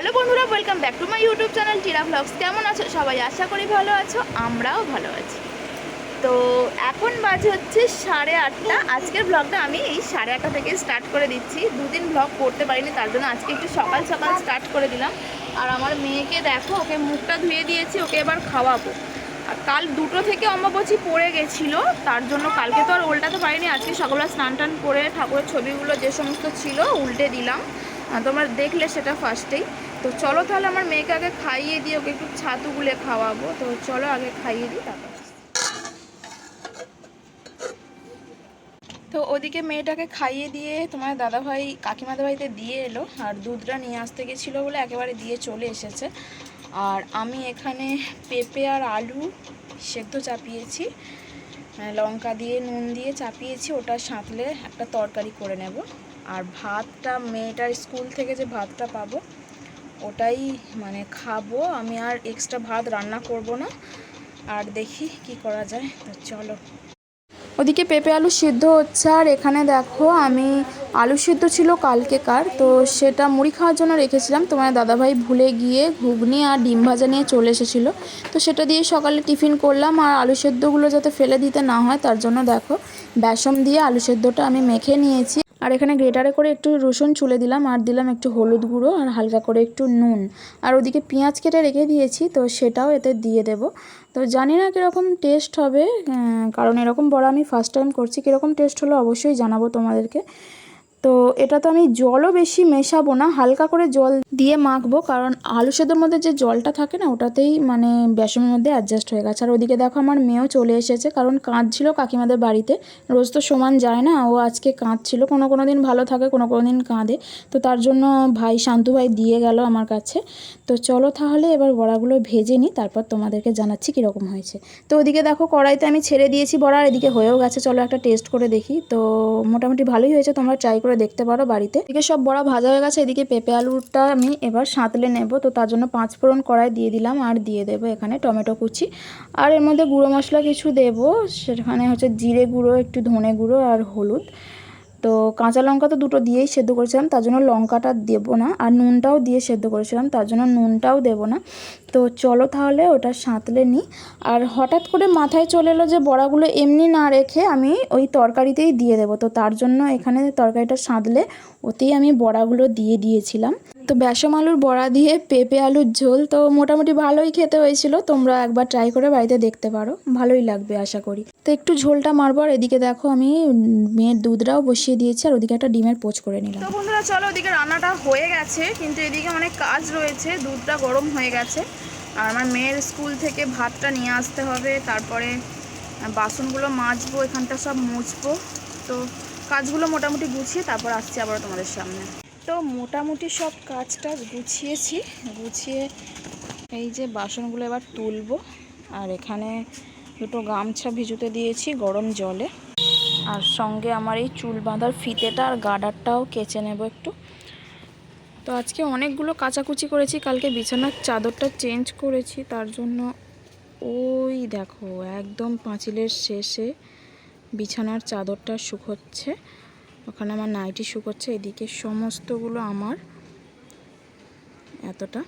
Hello বন্ধুরা, welcome back to my YouTube channel টিরা vlogs. কেমন আছো সবাই? আশা করি ভালো আছো, আমরাও ভালো আছি। তো এখন বাজে হচ্ছে 8:30। আজকের ব্লগটা আমি এই 8:30 থেকে স্টার্ট করে দিচ্ছি। দুদিন ব্লগ করতে পারিনি, তার জন্য আজকে একটু সকাল সকাল স্টার্ট করে দিলাম। আর আমার মেয়েকে দেখো, ওকে মুখটা ধুয়ে দিয়েছি, ওকে এবার খাওয়াবো। আর কাল 2টো থেকে অম্বুবাচী পড়ে গেছিলো, তার জন্য কালকে তো আর উল্টাতে পারিনি। আজকে সকালবেলা স্নান টান করে ঠাকুরের ছবিগুলো যে সমস্ত ছিল উল্টে দিলাম, তোমরা দেখলে সেটা ফার্স্টেই। তো চলো তাহলে আমার মেয়েকে আগে খাইয়ে দিয়ে ওকে একটু ছাতু গুলে খাওয়াবো। তো চলো আগে খাইয়ে দিই, তারপর। তো ওদিকে মেয়েটাকে খাইয়ে দিয়ে তোমার দাদাভাই কাকিমাদের বাড়িতে দিয়ে এলো, আর দুধটা নিয়ে আসতে গেছিলো বলে একেবারে দিয়ে চলে এসেছে। আর আমি এখানে পেঁপে আর আলু সেদ্ধ চাপিয়েছি, লঙ্কা দিয়ে নুন দিয়ে চাপিয়েছি, ওটা সাঁতলে একটা তরকারি করে নেব। আর ভাতটা মেয়েটার স্কুল থেকে যে ভাতটা পাবো ওটাই মানে খাবো আমি, আর এক্সট্রা ভাত রান্না করব না। আর দেখি কি করা যায়, তো চলো। ওদিকে পেঁপে আলু সিদ্ধ হচ্ছে, আর এখানে দেখো আমি আলু সিদ্ধ ছিল কালকেকার, তো সেটা মুড়ি খাওয়ার জন্য রেখেছিলাম। তোমার দাদাভাই ভুলে গিয়ে ঘুগনি আর ডিম ভাজা নিয়ে চলে এসেছিলো, তো সেটা দিয়ে সকালে টিফিন করলাম। আর আলু সেদ্ধগুলো যাতে ফেলে দিতে না হয় তার জন্য দেখো বেসন দিয়ে আলু সেদ্ধটা আমি মেখে নিয়েছি। আর এখানে গ্রেটারে করে একটু রসুন ছুলে দিলাম, আর দিলাম একটু হলুদ গুঁড়ো আর হালকা করে একটু নুন। আর ওদিকে পেঁয়াজ কেটে রেখে দিয়েছি, তো সেটাও এতে দিয়ে দেব। তো জানি না কীরকম টেস্ট হবে, কারণ এরকম বড়া আমি ফার্স্ট টাইম করছি। কীরকম টেস্ট হলো অবশ্যই জানাবো তোমাদেরকে। তো এটা তো আমি জলও বেশি মেশাবো না, হালকা করে জল দিয়ে মাখবো, কারণ আলু সেদ্ধর মধ্যে যে জলটা থাকে না ওটাতেই মানে বেসনের মধ্যে অ্যাডজাস্ট হয়ে গেছে। আর ওদিকে দেখো আমার মেয়েও চলে এসেছে, কারণ কাঁদছিল কাকিমাদের বাড়িতে। রোজ তো সমান যায় না, ও আজকে কাঁদছিল, কোনো দিন ভালো থাকে, কোনো দিন কাঁদে। তো তার জন্য ভাই শান্তু ভাই দিয়ে গেল আমার কাছে। তো চলো তাহলে এবার বড়াগুলো ভেজে নিই, তারপর তোমাদেরকে জানাচ্ছি কীরকম হয়েছে। তো ওদিকে দেখো কড়াইতে আমি ছেড়ে দিয়েছি বড়া, আর এদিকে হয়েও গেছে। চলো একটা টেস্ট করে দেখি। তো মোটামুটি ভালোই হয়েছে, তোমরা ট্রাই করে দেখতে পারো বাড়িতে। এদিকে সব বড়া ভাজা হয়ে গেছে, এদিকে পেঁপে আলুটা আমি এবার সাঁতলে নেব। তো তার জন্য 5 ফোড়ন কড়াই দিয়ে দিলাম, আর দিয়ে দেবো এখানে টমেটো কুচি। আর এর মধ্যে গুঁড়ো মশলা কিছু দেবো, সেখানে হচ্ছে জিরে গুঁড়ো, একটু ধনে গুঁড়ো আর হলুদ। তো কাঁচা লঙ্কা তো 2টো দিয়েই সেদ্ধ করেছিলাম, তার জন্য লঙ্কাটা দেবো না। আর নুনটাও দিয়ে সেদ্ধ করেছিলাম, তার জন্য নুনটাও দেবো না। তো চলো তাহলে ওটা সাঁতলে নিই। আর হঠাৎ করে মাথায় চলে এলো যে বড়াগুলো এমনি না রেখে আমি ওই তরকারিতেই দিয়ে দেবো। তো তার জন্য এখানে তরকারিটা সাঁতলে ওতেই আমি বড়াগুলো দিয়ে দিয়েছিলাম। তো বেসম আলুর বড়া দিয়ে পেঁপে আলুর ঝোল তো মোটামুটি ভালোই খেতে হয়েছিল। তোমরা একবার ট্রাই করে বাড়িতে দেখতে পারো, ভালোই লাগবে আশা করি। তো একটু ঝোলটা মারবো। আর এদিকে দেখো আমি মেয়ের দুধটাও বসিয়ে দিয়েছি, আর ওদিকে একটা ডিমের পোচ করে নিলাম। তো বন্ধুরা চলো, ওদিকে রান্নাটা হয়ে গেছে, কিন্তু এদিকে অনেক কাজ রয়েছে। দুধটা গরম হয়ে গেছে, আর আমার মেয়ের স্কুল থেকে ভাতটা নিয়ে আসতে হবে, তারপরে বাসনগুলো মাজবো, এখানটা সব মুছবো। তো কাজগুলো মোটামুটি গুছিয়ে তারপর আসছি আবার তোমাদের সামনে। তো মোটামুটি সব কাজটা গুছিয়ে এই যে বাসনগুলো এবার তুলবো। আর এখানে 2টো গামছা ভিজুতে দিয়েছি গরম জলে, আর সঙ্গে আমার এই চুল বাঁধার ফিতেটা আর গার্ডারটাও কেচে নেব একটু। তো আজকে অনেকগুলো কাচাকুচি করেছি, কালকে বিছানার চাদরটা চেঞ্জ করেছি, তার জন্য ওই দেখো একদম পাঁচিলের শেষে বিছানার চাদরটা শুকোচ্ছে, ওখানে আমার নাইটি শুকোচ্ছে। এদিকে সমস্তগুলো আমার এতটা,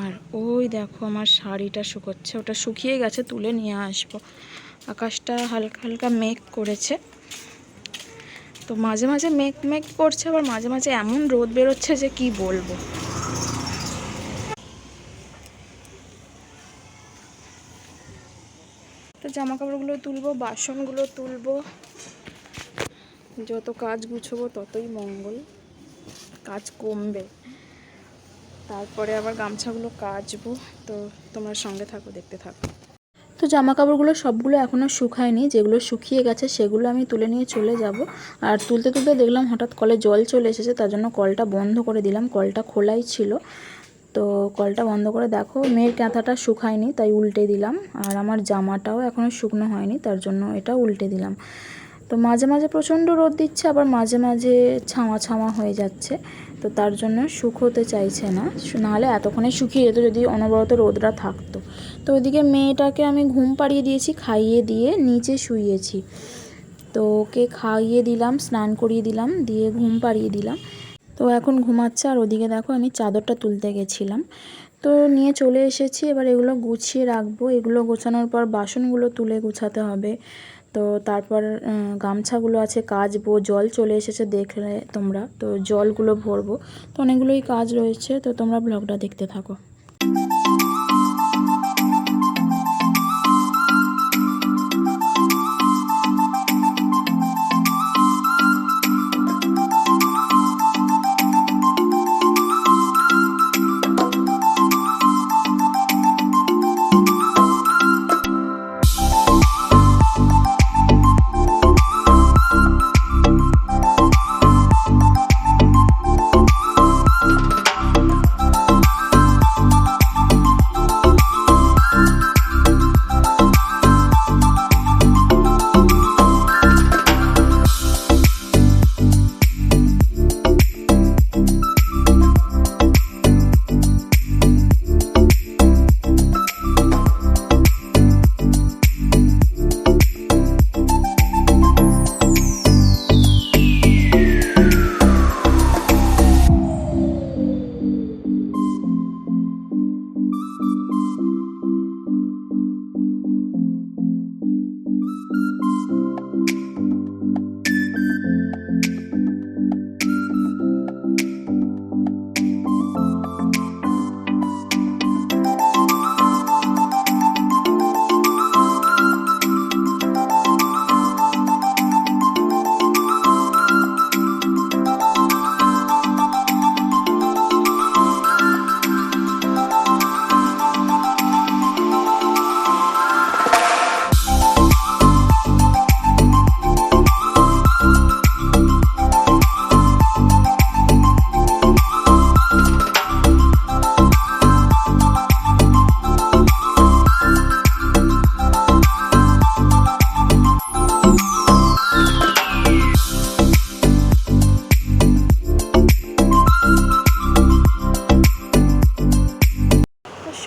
আর ওই দেখো আমার শাড়িটা শুকোচ্ছে, ওটা শুকিয়ে গেছে, তুলে নিয়ে আসবো। আকাশটা হালকা হালকা মেঘ করেছে, তো মাঝে মাঝে মেঘ করছে, আবার মাঝে মাঝে এমন রোদ বেরোচ্ছে যে কি বলবো। তো জামা কাপড়গুলো তুলবো, বাসনগুলো তুলবো, যত কাজ গুছবো ততই মঙ্গল, কাজ কমবে। তারপরে আবার গামছাগুলো কাচবো। তো তোমরা সঙ্গে থাকো, দেখতে থাকো। তো জামা কাপড়গুলো সবগুলো এখনও শুকায়নি, যেগুলো শুকিয়ে গেছে সেগুলো আমি তুলে নিয়ে চলে যাব। আর তুলতে তুলতে দেখলাম হঠাৎ কলে জল চলে এসেছে, তার জন্য কলটা বন্ধ করে দিলাম। কলটা খোলাই ছিল, তো কলটা বন্ধ করে দেখো মেয়ের কাঁথাটা শুকায়নি, তাই উল্টে দিলাম। আর আমার জামাটাও এখনও শুকনো হয়নি, তার জন্য এটা উল্টে দিলাম। তো মাঝে মাঝে প্রচণ্ড রোদ দিচ্ছে, আবার মাঝে মাঝে ছামা ছামা হয়ে যাচ্ছে, তো তার জন্য শুকোতে চাইছে না, নাহলে এতক্ষণে শুকিয়ে যেত যদি অনবরত রোদটা থাকতো। তো ওইদিকে মেয়েটাকে আমি ঘুম পাড়িয়ে দিয়েছি, খাইয়ে দিয়ে নিচে শুইয়েছি। তো ওকে খাইয়ে দিলাম, স্নান করিয়ে দিলাম, দিয়ে ঘুম পাড়িয়ে দিলাম। তো তো এখন ঘুমাচ্ছে। আর ওদিকে দেখো আমি চাদরটা তুলতে গেছিলাম, তো নিয়ে চলে এসেছি। এবার এগুলো গুছিয়ে রাখবো। এগুলো গোছানোর পর বাসনগুলো তুলে গুছাতে হবে। তো তারপর গামছাগুলো আছে কাচবো। জল চলে এসেছে দেখলে তোমরা, তো জলগুলো ভরবো। তো অনেকগুলোই কাজ রয়েছে, তো তোমরা ব্লগটা দেখতে থাকো।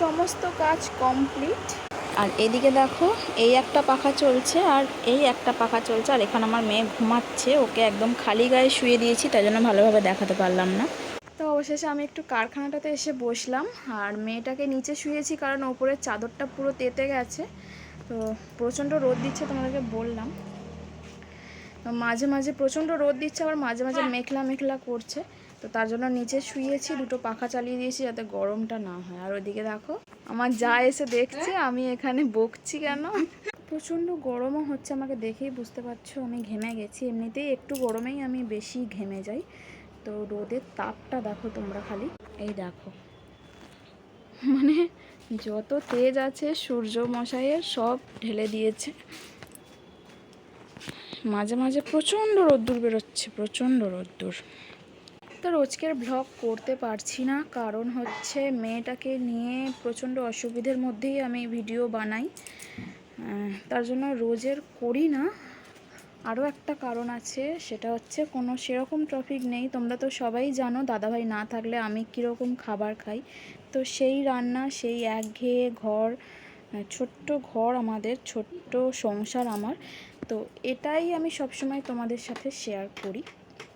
সমস্ত কাজ কমপ্লিট। আর এদিকে দেখো এই একটা পাখা চলছে আর এই একটা পাখা চলছে। আর এখানে আমার মেয়ে ঘুমাচ্ছে, ওকে একদম খালি গায়ে শুয়ে দিয়েছি, তাই জন্য ভালোভাবে দেখাতে পারলাম না। তো অবশেষে আমি একটু কারখানাটাতে এসে বসলাম। আর মেয়েটাকে নিচে শুয়েছি কারণ ওপরের চাদরটা পুরো তেতে গেছে। তো প্রচণ্ড রোদ দিচ্ছে, তোমাদেরকে বললাম। তো মাঝে মাঝে প্রচণ্ড রোদ দিচ্ছে, আবার মাঝে মাঝে মেঘলা মেঘলা করছে। তো তার জন্য নিচে শুয়েছি, দুটো পাখা চালিয়ে দিয়েছি যাতে গরমটা না হয়। আর ওইদিকে দেখো আমার যা এসে দেখছে আমি এখানে বকছি কেন। প্রচণ্ড গরমও হচ্ছে, আমাকে দেখেই বুঝতে পারছো আমি ঘেমে গেছি। এমনিতেই একটু গরমেই আমি বেশি ঘেমে যাই। তো রোদের তাপটা দেখো তোমরা খালি, এই দেখো মানে যত তেজ আছে সূর্য মশাইয়ের সব ঢেলে দিয়েছে। মাঝে মাঝে প্রচণ্ড রোদ্দুর বেরোচ্ছে, প্রচণ্ড রোদ্দুর। তো রোজকের ব্লগ করতে পারছি না, কারণ হচ্ছে মেয়েটাকে নিয়ে প্রচণ্ড অসুবিধার মধ্যেই আমি ভিডিও বানাই, তার জন্য রোজের করি না। আরও একটা কারণ আছে, সেটা হচ্ছে কোনো সেরকম টপিক নেই। তোমরা তো সবাই জানো দাদাভাই না থাকলে আমি কীরকম খাবার খাই। তো সেই রান্না, সেই একঘেয়ে ঘর, ছোট্ট ঘর আমাদের, ছোট্ট সংসার আমার। তো এটাই আমি সবসময় তোমাদের সাথে শেয়ার করি।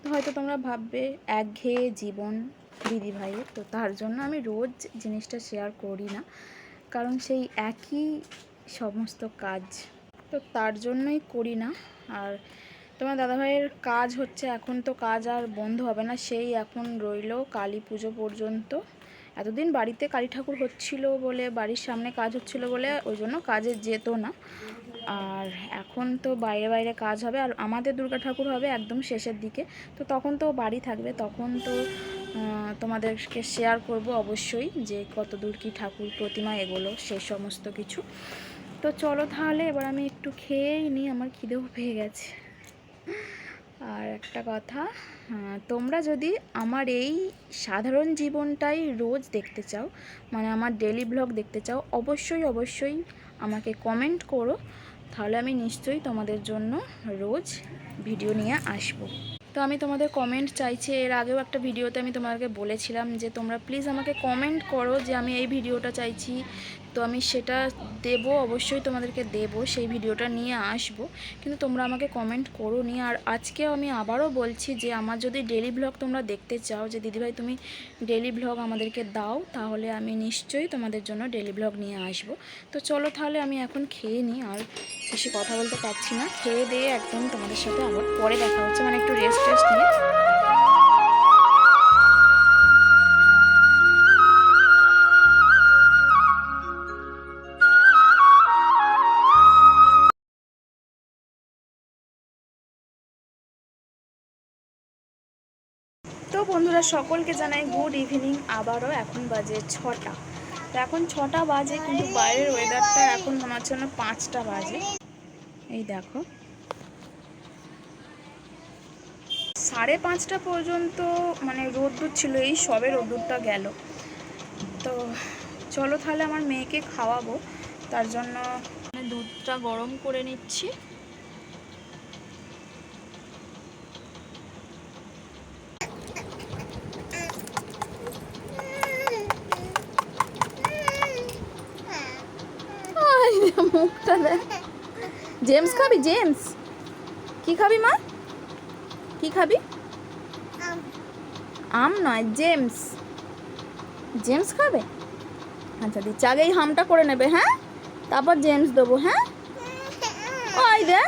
তো হয়তো তোমরা ভাববে একঘেয়ে জীবন দিদিভাইয়ের, তো তার জন্য আমি রোজ জিনিসটা শেয়ার করি না, কারণ সেই একই সমস্ত কাজ, তো তার জন্যই করি না। আর তোমার দাদাভাইয়ের কাজ হচ্ছে, এখন তো কাজ আর বন্ধ হবে না, সেই এখন রইল কালী পুজো পর্যন্ত। এতদিন বাড়িতে কালী ঠাকুর হচ্ছিল বলে, বাড়ির সামনে কাজ হচ্ছিল বলে ওই জন্য কাজে যেত না। আর এখন তো বাইরে বাইরে কাজ হবে, আর আমাদের দুর্গা ঠাকুর হবে একদম শেষের দিকে। তো তখন তো বাড়ি থাকবে, তখন তো তোমাদেরকে শেয়ার করব অবশ্যই যে কত দূর কী ঠাকুর প্রতিমা এগুলো, সেই সমস্ত কিছু। তো চলো তাহলে এবার আমি একটু খেয়েই নিই, আমার খিদেও পেয়ে গেছে। আর একটা কথা, তোমরা যদি আমার এই সাধারণ জীবনটাই রোজ দেখতে চাও, মানে আমার ডেলি ব্লগ দেখতে চাও, অবশ্যই অবশ্যই আমাকে কমেন্ট করো, তাহলে আমি নিশ্চয়ই তোমাদের জন্য রোজ ভিডিও নিয়ে আসবো। তো আমি তোমাদের কমেন্ট চাইছি। এর আগেও একটা ভিডিওতে আমি তোমাদেরকে বলেছিলাম যে তোমরা প্লিজ আমাকে কমেন্ট করো যে আমি এই ভিডিওটা চাইছি, তো আমি সেটা দেবো, অবশ্যই তোমাদেরকে দেবো, সেই ভিডিওটা নিয়ে আসবো, কিন্তু তোমরা আমাকে কমেন্ট করো নি। আর আজকেও আমি আবারও বলছি যে আমার যদি ডেলি ব্লগ তোমরা দেখতে চাও, যে দিদিভাই তুমি ডেলি ব্লগ আমাদেরকে দাও, তাহলে আমি নিশ্চয়ই তোমাদের জন্য ডেলি ব্লগ নিয়ে আসবো। তো চলো তাহলে আমি এখন খেয়ে নিই, আর বেশি কথা বলতে পারছি না। খেয়ে দিয়ে একদম তোমাদের সাথে আবার পরে দেখা হচ্ছে, মানে একটু রেস্ট নিয়ে। তো বন্ধুরা, সকলকে জানাই গুড ইভিনিং। আবারও এখন বাজে 6টা। তো এখন 6টা বাজে, কিন্তু বাইরের ওয়েদারটা এখন মনে হচ্ছে না 5টা বাজে। এই দেখো, 5:30 পর্যন্ত মানে রোদ্দুর ছিল, এই সবে রোদ্দুরটা গেল। তো চলো তাহলে আমার মেয়েকে খাওয়াবো, তার জন্য দুধটা গরম করে নিচ্ছি। মুখটা দেখ। জেমস খাবি? জেমস কি খাবি মা? কি খাবি? আম নয়, জেমস। জেমস খাবে? আচ্ছা দিচ্ছি, আগে এই হামটা করে নেবে, হ্যাঁ, তারপর জেমস দেবো। হ্যাঁ, ওই দে।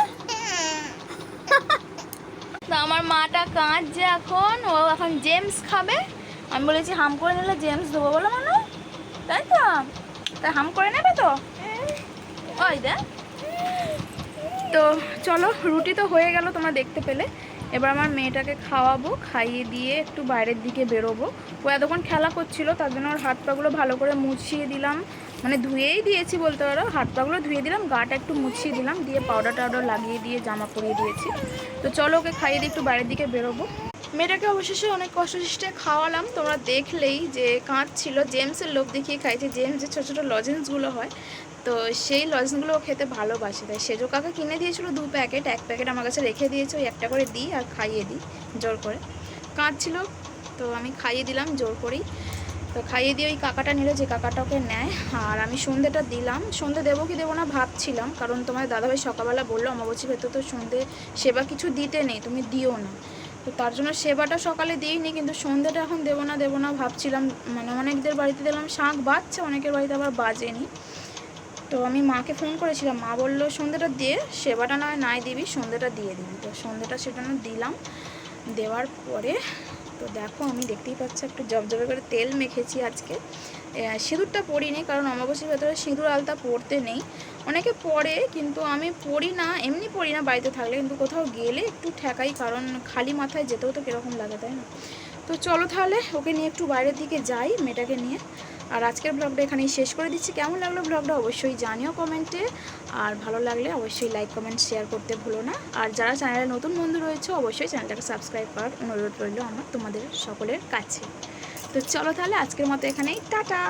তো আমার মাটা কাঁদছে এখন, ও এখন জেমস খাবে। আমি বলেছি হাম করে নিলে জেমস দেবো, বলো মানু, তাই তো? তাই হাম করে নেবে তো? ওই দে। তো চলো, রুটি তো হয়ে গেল তোমরা দেখতে পেলে। এবার আমার মেয়েটাকে খাওয়াবো, খাইয়ে দিয়ে একটু বাইরের দিকে বেরোবো। ও এতক্ষণ খেলা করছিল, তার জন্য ওর হাত পাগুলো ভালো করে মুছিয়ে দিলাম, মানে ধুয়েই দিয়েছি বলতে পারো। হাত পাগুলো ধুয়ে দিলাম, গাটা একটু মুছিয়ে দিলাম, দিয়ে পাউডার টাউডার লাগিয়ে দিয়ে জামা পরিয়ে দিয়েছি। তো চলো, ওকে খাইয়ে দিয়ে একটু বাইরের দিকে বেরোবো। মেয়েটাকে অবশেষে অনেক কষ্টে খাওয়ালাম, তোমরা দেখলেই যে কাঁদছিল। জেমসের লোভ দেখিয়ে খাইছে, জেমসের ছোটো ছোটো লজেন্সগুলো হয়, তো সেই লজেন্সগুলো খেতে ভালোবাসে। তাই সেজো কাকা কিনে দিয়েছিল 2 প্যাকেট, 1 প্যাকেট আমার কাছে রেখে দিয়েছে, ওই একটা করে দিই আর খাইয়ে দিই জোর করে। কাঁদছিল তো আমি খাইয়ে দিলাম জোর করেই। তো খাইয়ে দিয়ে ওই কাকাটা নিল, যে কাকাটা ওকে নেয়। আর আমি সন্ধ্যেটা দিলাম, সন্ধ্যে দেবো কি দেবো না ভাবছিলাম, কারণ তোমার দাদাভাই সকালবেলা বললো অমাবস্যার ভেতর তো সন্ধ্যে সেবা কিছু দিতে নেই, তুমি দিও না। তো তার জন্য সেবাটা সকালে দিইনি, কিন্তু সন্ধ্যেটা এখন দেবো না ভাবছিলাম। মানে অনেকদের বাড়িতে দিলাম, শাঁখ বাজছে, অনেকের বাড়িতে আবার বাজেনি। তো আমি মাকে ফোন করেছিলাম, মা বললো সন্ধ্যেটা দিয়ে সেবাটা নাই দিবি, সন্ধ্যেটা দিয়ে দিবি। তো সন্ধ্যেটা সেজন্য দিলাম। দেওয়ার পরে তো দেখো, আমি দেখতেই পাচ্ছি একটু জবজবে করে তেল মেখেছি আজকে। সিঁদুরটা পরিনি, কারণ অমাবস্যার ভেতরে সিঁদুর আলতা পরতে নেই। অনেকে পরে, কিন্তু আমি পরি না, এমনি পরি না বাড়িতে থাকলে, কিন্তু কোথাও গেলে একটু ঠেকাই, কারণ খালি মাথায় যেতেও তো কীরকম লাগে, তাই না? তো চলো তাহলে ওকে নিয়ে একটু বাইরের দিকে যাই, মেয়েটাকে নিয়ে। আর আজকের ব্লগটা এখানেই শেষ করে দিচ্ছি। কেমন লাগলো ব্লগটা অবশ্যই জানিও কমেন্টে, আর ভালো লাগলে অবশ্যই লাইক কমেন্ট শেয়ার করতে ভুলো না। আর যারা চ্যানেলে নতুন বন্ধু রয়েছে, অবশ্যই চ্যানেলটাকে সাবস্ক্রাইব করার অনুরোধ রইল আমার তোমাদের সকলের কাছে। তো চলো তাহলে আজকের মতো এখানেই টাটা।